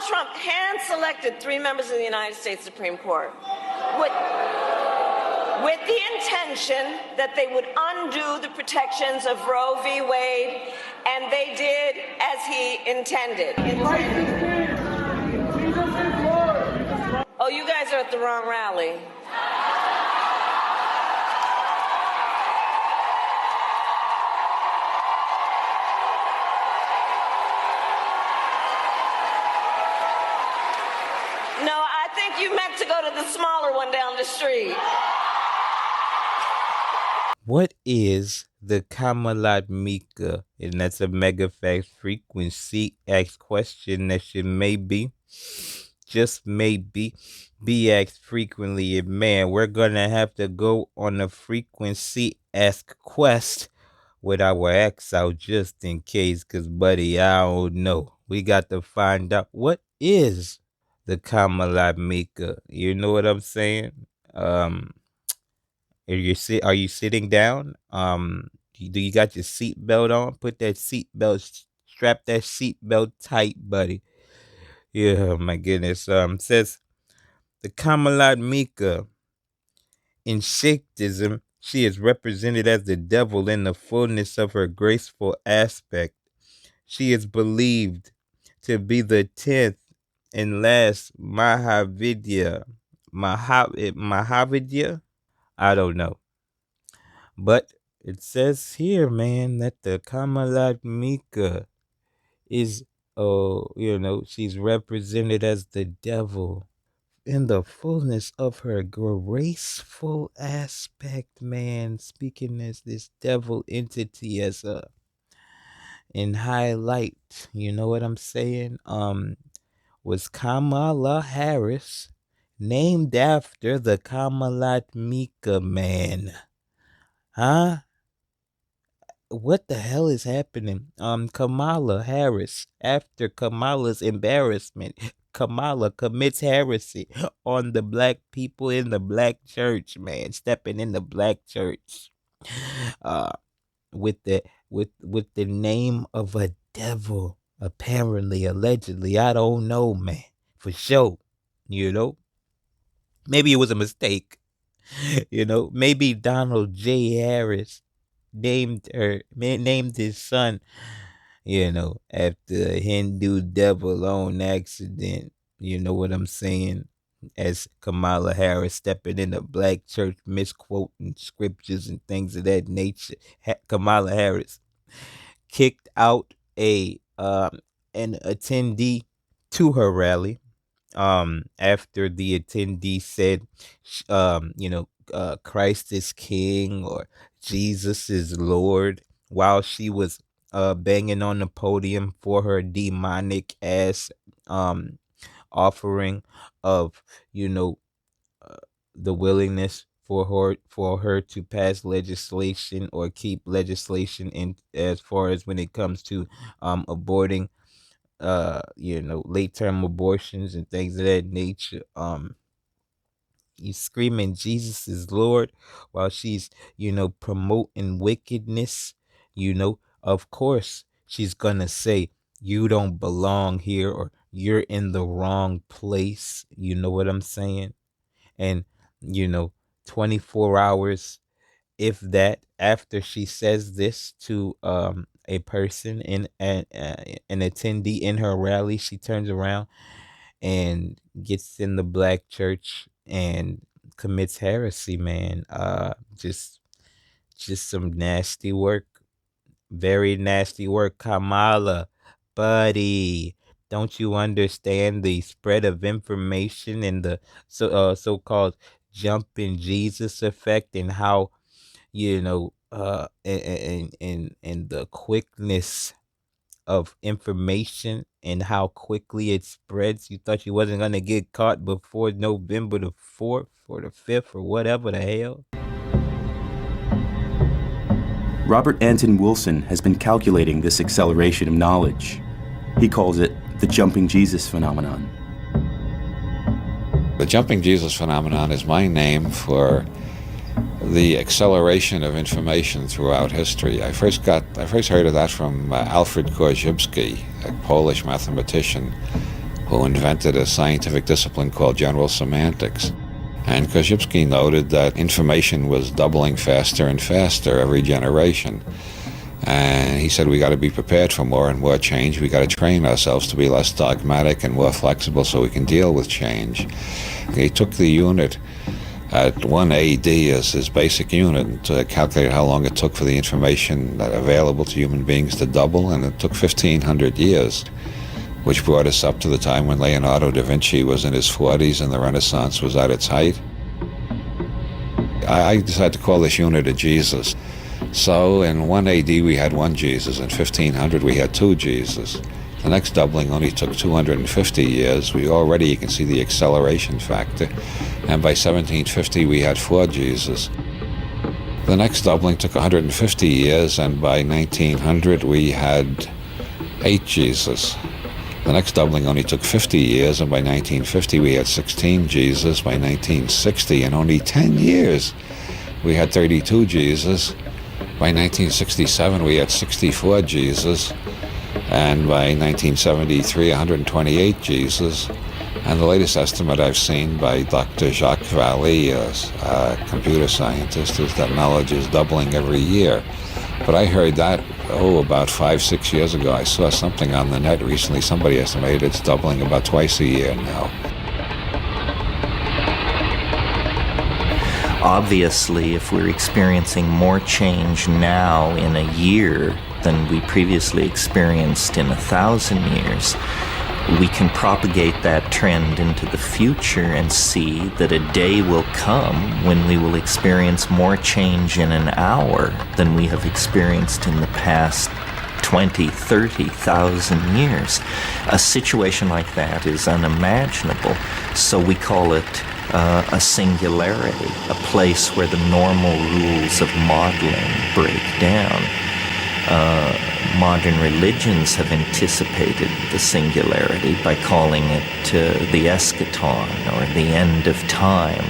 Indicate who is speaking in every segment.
Speaker 1: Donald Trump hand-selected 3 members of the United States Supreme Court with the intention that they would undo the protections of Roe v. Wade, and they did as he intended. Oh, you guys are at the wrong rally. No, I think you meant to go to the smaller one down the street.
Speaker 2: What is the Kamalatmika? And that's a mega fast frequency asked question that should maybe, just maybe, be asked frequently. And man, we're gonna have to go on a frequency ask quest with our ex out just in case, cause buddy, I don't know. We got to find out what is the Kamalatmika. You know what I'm saying? Are you sitting down? Do you got your seatbelt on? Put that seatbelt, strap that seatbelt tight, buddy. Yeah, my goodness. Says the Kamalatmika in Sikhism, she is represented as the devil in the fullness of her graceful aspect. She is believed to be the 10th and last Mahavidya. Mahavidya? I don't know. But it says here, man, that the Kamalatmika is, she's represented as the devil in the fullness of her graceful aspect, man. Speaking as this devil entity as in highlight, you know what I'm saying? Was Kamala Harris named after the Kamalatmika man? Huh? What the hell is happening? Kamala Harris, after Kamala's embarrassment, Kamala commits heresy on the black people in the black church, man, stepping in the black church. With the name of a devil, apparently, allegedly. I don't know, man. For sure. Maybe it was a mistake. Maybe Donald J. Harris named his son, after a Hindu devil on accident. You know what I'm saying? As Kamala Harris stepping in the black church, misquoting scriptures and things of that nature. Kamala Harris kicked out an attendee to her rally. After the attendee said, Christ is King or Jesus is Lord, while she was banging on the podium for her demonic ass offering of the willingness for her to pass legislation or keep legislation in as far as when it comes to aborting late term abortions and things of that nature. You screaming Jesus is Lord while she's promoting wickedness. Of course she's gonna say you don't belong here or you're in the wrong place. You know what I'm saying? And 24 hours, if that, after she says this to a person in an attendee in her rally, she turns around and gets in the black church and commits heresy, man. Just some nasty work. Very nasty work, Kamala. Buddy, don't you understand the spread of information and the so-called jumping Jesus effect and how and the quickness of information and how quickly it spreads? You thought you wasn't gonna get caught before November the 4th or the 5th or whatever the hell?
Speaker 3: Robert Anton Wilson has been calculating this acceleration of knowledge. He calls it the jumping Jesus phenomenon.
Speaker 4: The jumping Jesus phenomenon is my name for the acceleration of information throughout history. I first heard of that from Alfred Korzybski, a Polish mathematician, who invented a scientific discipline called general semantics. And Korzybski noted that information was doubling faster and faster every generation. And he said we got to be prepared for more and more change. We got to train ourselves to be less dogmatic and more flexible so we can deal with change. He took the unit at 1 AD as his basic unit to calculate how long it took for the information available to human beings to double, and it took 1,500 years, which brought us up to the time when Leonardo da Vinci was in his 40s and the Renaissance was at its height. I decided to call this unit a Jesus. So in 1 AD we had one Jesus, in 1500 we had two Jesus. The next doubling only took 250 years. You can see the acceleration factor. And by 1750 we had four Jesus. The next doubling took 150 years, and by 1900 we had 8 Jesus. The next doubling only took 50 years, and by 1950 we had 16 Jesus. By 1960, in only 10 years, we had 32 Jesus. By 1967, we had 64 Jesus. And by 1973, 128 Jesus. And the latest estimate I've seen by Dr. Jacques Vallée, a computer scientist, is that knowledge is doubling every year. But I heard that, about 5-6 years ago. I saw something on the net recently. Somebody estimated it's doubling about twice a year now.
Speaker 5: Obviously, if we're experiencing more change now in a year than we previously experienced in 1,000 years, we can propagate that trend into the future and see that a day will come when we will experience more change in an hour than we have experienced in the past 20, 30,000 years. A situation like that is unimaginable, so we call it a singularity, a place where the normal rules of modeling break down. Modern religions have anticipated the singularity by calling it the eschaton, or the end of time.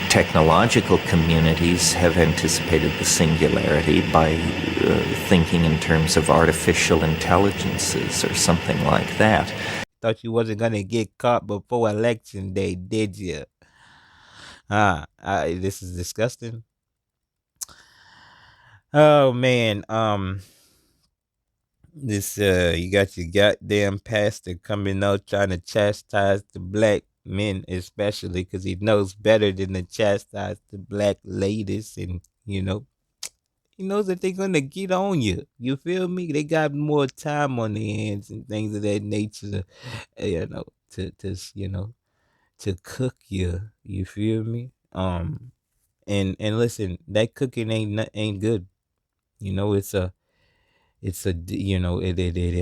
Speaker 5: Technological communities have anticipated the singularity by thinking in terms of artificial intelligences or something like that.
Speaker 2: Thought you wasn't gonna get caught before election day, did you? This is disgusting. Oh man, this you got your goddamn pastor coming out trying to chastise the black men, especially because he knows better than to chastise the black ladies, and he knows that they're gonna get on you. You feel me? They got more time on their hands and things of that nature, to cook you. You feel me? And listen, that cooking ain't good. It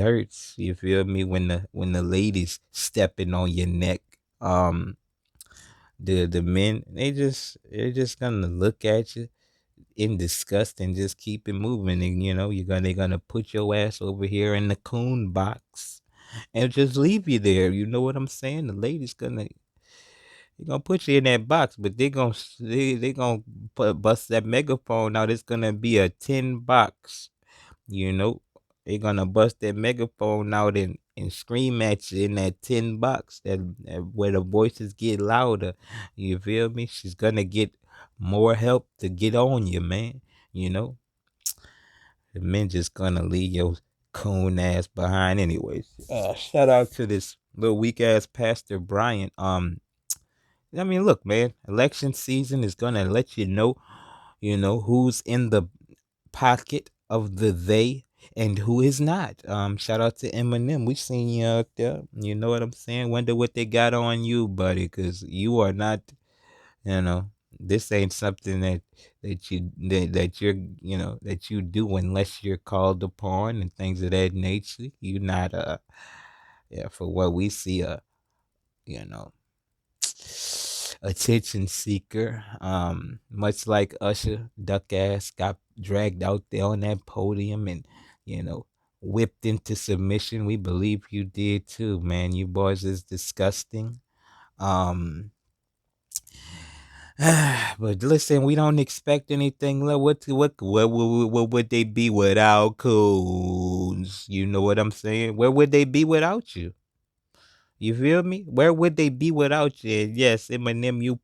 Speaker 2: hurts. You feel me? When the ladies stepping on your neck, the men, they're just gonna look at you in disgust and just keep it moving, and they're gonna put your ass over here in the coon box and just leave you there. You know what I'm saying? The ladies they're gonna put you in that box, but they gonna bust that megaphone out. It's gonna be a tin box. They're gonna bust that megaphone out and scream at you in that tin box that where the voices get louder. You feel me? She's gonna get more help to get on you, man. The men just gonna leave your coon ass behind anyways. Shout out to this little weak ass Pastor Bryant. Look, man, election season is gonna let you know who's in the pocket of the they and who is not. Shout out to Eminem. We seen you out there. You know what I'm saying? Wonder what they got on you, buddy, because you are not, this ain't something that you do unless you're called upon and things of that nature. You're not for what we see, attention seeker. Much like Usher, duck ass got dragged out there on that podium and whipped into submission. We believe you did too, man. You boys is disgusting. But listen, we don't expect anything. What would they be without coons? You know what I'm saying? Where would they be without you? You feel me? Where would they be without you? And yes, Eminem, you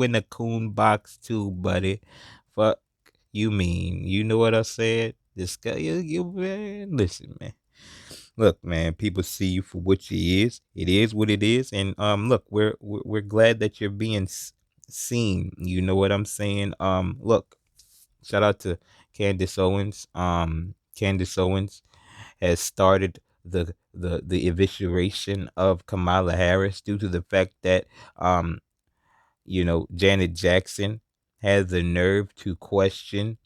Speaker 2: in the coon box too, buddy. Fuck you mean. You know what I said? This guy, man, listen, man. Look, man, people see you for what you is. It is what it is, and look, we're glad that you're being seen. You know what I'm saying? Look, shout out to Candace Owens. Candace Owens has started the evisceration of Kamala Harris due to the fact that Janet Jackson has the nerve to question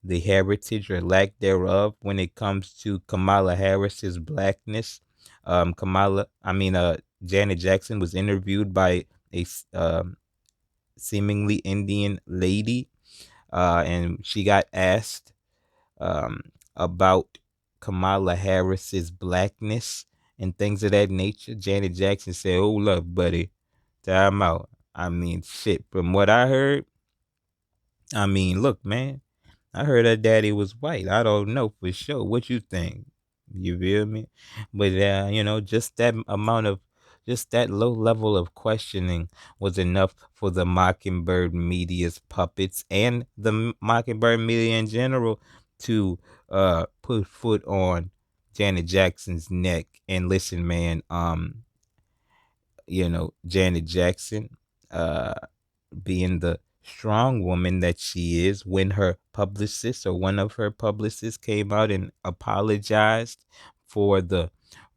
Speaker 2: the heritage or lack thereof when it comes to Kamala Harris's blackness. Janet Jackson was interviewed by a seemingly Indian lady, and she got asked about Kamala Harris's blackness and things of that nature. Janet Jackson said, "Hold up, buddy, time out. I mean, shit. From what I heard, look, man. I heard her daddy was white. I don't know for sure. What you think? You feel me? But just that low level of questioning was enough for the Mockingbird media's puppets and the Mockingbird media in general to put foot on Janet Jackson's neck. And listen, man, Janet Jackson, being the strong woman that she is, when her publicist or one of her publicists came out and apologized for the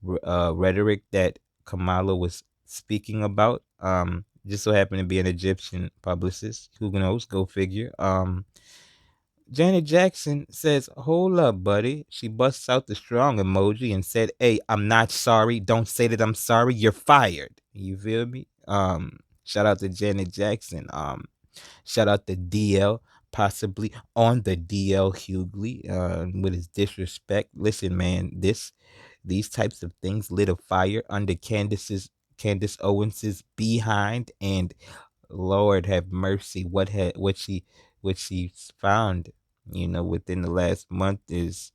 Speaker 2: rhetoric that Kamala was speaking about. Just so happened to be an Egyptian publicist. Who knows? Go figure. Janet Jackson says, "Hold up, buddy." She busts out the strong emoji and said, "Hey, I'm not sorry. Don't say that I'm sorry. You're fired." You feel me? Shout out to Janet Jackson. Shout out to DL, possibly on the DL Hughley, with his disrespect. Listen, man, these types of things lit a fire under Candace Owens's behind, and Lord have mercy, what she's found, within the last month is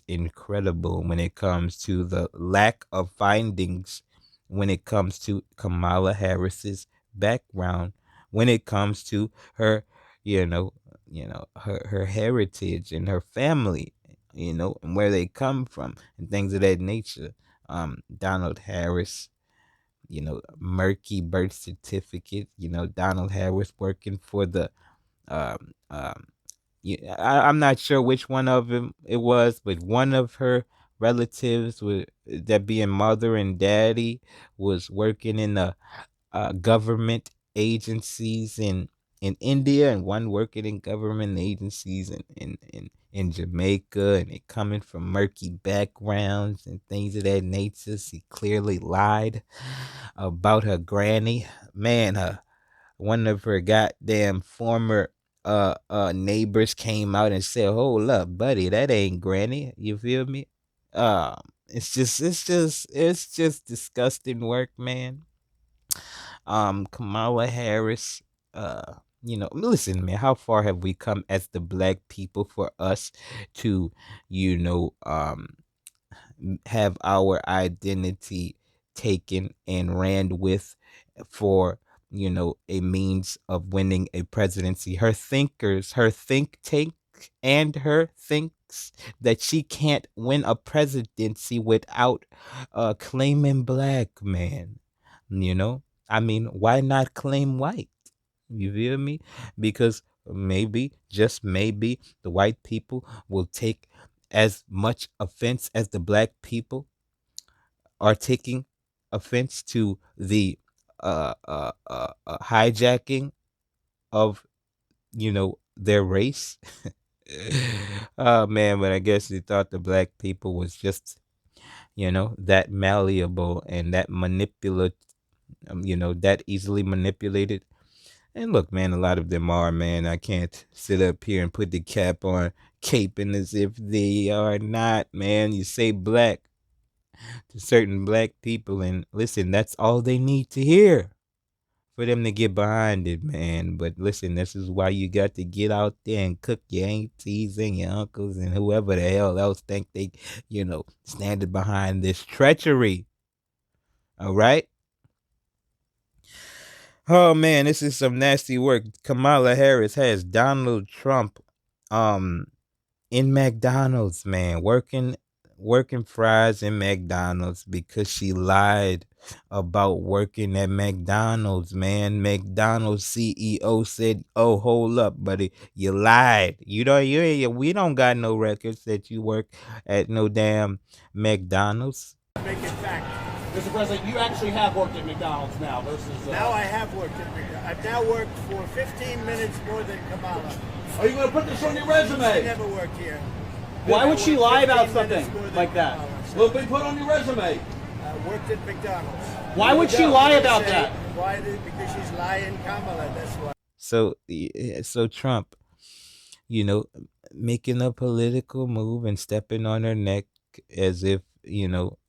Speaker 2: incredible when it comes to the lack of findings, when it comes to Kamala Harris's background, when it comes to her, her heritage and her family, and where they come from and things of that nature. Donald Harris, murky birth certificate, Donald Harris working for the yeah, I'm not sure which one of them it was, but one of her relatives, with that being mother and daddy, was working in the government agencies in India, and one working in government agencies in Jamaica, and they coming from murky backgrounds and things of that nature. She clearly lied about her granny. Man, one of her goddamn former neighbors came out and said, "Hold up, buddy, that ain't granny." You feel me? It's just disgusting work, man. Kamala Harris, listen, man, how far have we come as the black people for us to, have our identity taken and ran with for a means of winning a presidency? Her thinkers, her think tank, and her thinks that she can't win a presidency without claiming black, man. Why not claim white? You feel me? Because maybe, just maybe, the white people will take as much offense as the black people are taking offense to the hijacking of their race. Oh man, but I guess they thought the black people was just that malleable and that manipulative, that easily manipulated. And look, man, a lot of them are, man. I can't sit up here and put the cap on caping as if they are not, man. You say black to certain black people, and listen, that's all they need to hear for them to get behind it, man. But listen, this is why you got to get out there and cook your aunties and your uncles and whoever the hell else think they, standing behind this treachery. All right. Oh man, this is some nasty work. Kamala Harris has Donald Trump in McDonald's, man, working fries in McDonald's because she lied about working at McDonald's, man. McDonald's CEO said, "Oh, hold up, buddy, you lied. We don't got no records that you work at no damn McDonald's."
Speaker 6: Make it fact.
Speaker 7: Mr. President, you actually have worked at McDonald's now versus...
Speaker 6: Now I have worked at McDonald's. I've now worked for 15 minutes more than Kamala.
Speaker 7: Are you going to put this on your
Speaker 6: She
Speaker 7: resume?
Speaker 6: never worked here.
Speaker 7: Why would she lie about
Speaker 6: 15 minutes
Speaker 7: something
Speaker 6: more than
Speaker 7: like that?
Speaker 6: Kamala. So,
Speaker 7: Will it be put on your resume?
Speaker 6: worked at McDonald's.
Speaker 7: Why would she lie about that?
Speaker 6: Why? Because she's lying, Kamala. That's why.
Speaker 2: So Trump, making a political move and stepping on her neck as if,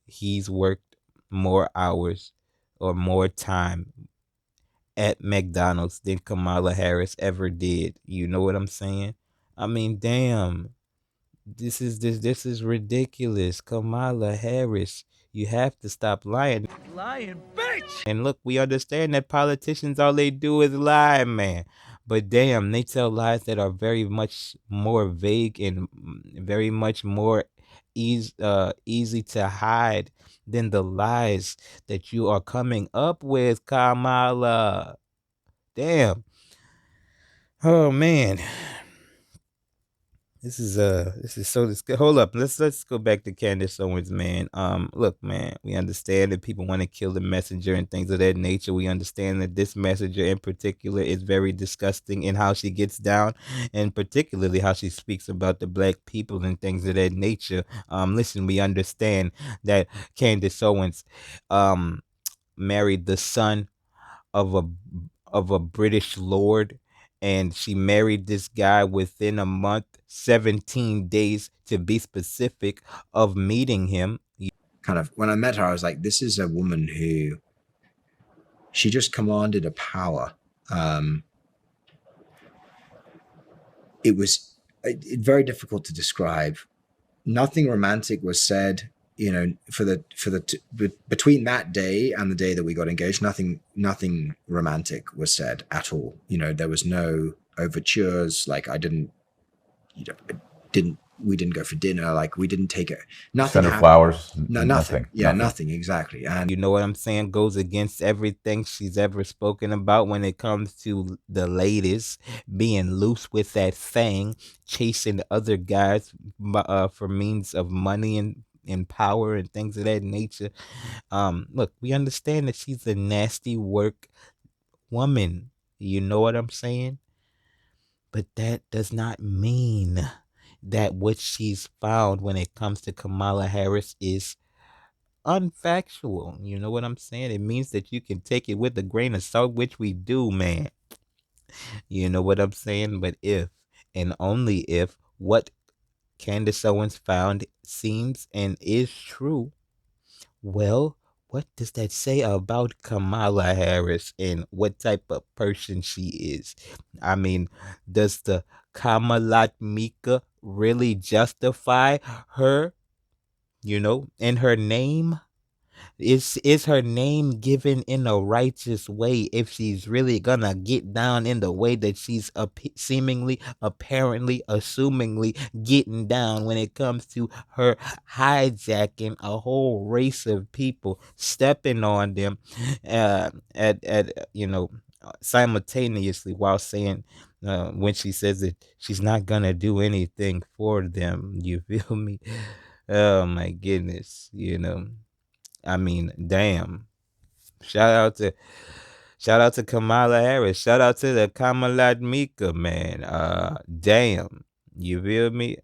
Speaker 2: he's worked more hours or more time at McDonald's than Kamala Harris ever did. You know what I'm saying? I mean, damn. This is ridiculous. Kamala Harris, you have to stop lying.
Speaker 7: Lying bitch!
Speaker 2: And look, we understand that politicians, all they do is lie, man. But damn, they tell lies that are very much more vague and very much more easy to hide than the lies that you are coming up with, Kamala. Damn. Oh man. This is so disgusting. Hold up, let's go back to Candace Owens, man. Look, man, we understand that people want to kill the messenger and things of that nature. We understand that this messenger in particular is very disgusting in how she gets down, and particularly how she speaks about the black people and things of that nature. Listen, we understand that Candace Owens, married the son of a British lord, and she married this guy within a month, 17 days to be specific, of meeting him.
Speaker 8: Kind of, when I met her, I was like, this is a woman who, she just commanded a power. It was very difficult to describe. Nothing romantic was said, between that day and the day that we got engaged, nothing romantic was said at all. There was no overtures. Like we didn't go for dinner. Like we didn't take it. Nothing.
Speaker 9: Send her flowers.
Speaker 8: No, nothing. Yeah, nothing. Exactly. And
Speaker 2: you know what I'm saying? Goes against everything she's ever spoken about when it comes to the ladies being loose with that thing, chasing other guys for means of money and power and things of that nature. Look, we understand that she's a nasty work woman. You know what I'm saying? But that does not mean that what she's found when it comes to Kamala Harris is unfactual. You know what I'm saying? It means that you can take it with a grain of salt, which we do, man. You know what I'm saying? But if and only if what Candace Owens found seems and is true, well, what does that say about Kamala Harris and what type of person she is? I mean, does the Kamalatmika really justify her, in her name? Is her name given in a righteous way if she's really gonna get down in the way that she's seemingly, apparently, assumingly getting down when it comes to her hijacking a whole race of people, stepping on them simultaneously, while saying when she says that she's not gonna do anything for them. You feel me? Oh my goodness, I mean, damn. Shout out to Kamala Harris. Shout out to the Kamalatmika, man. Damn. You feel me?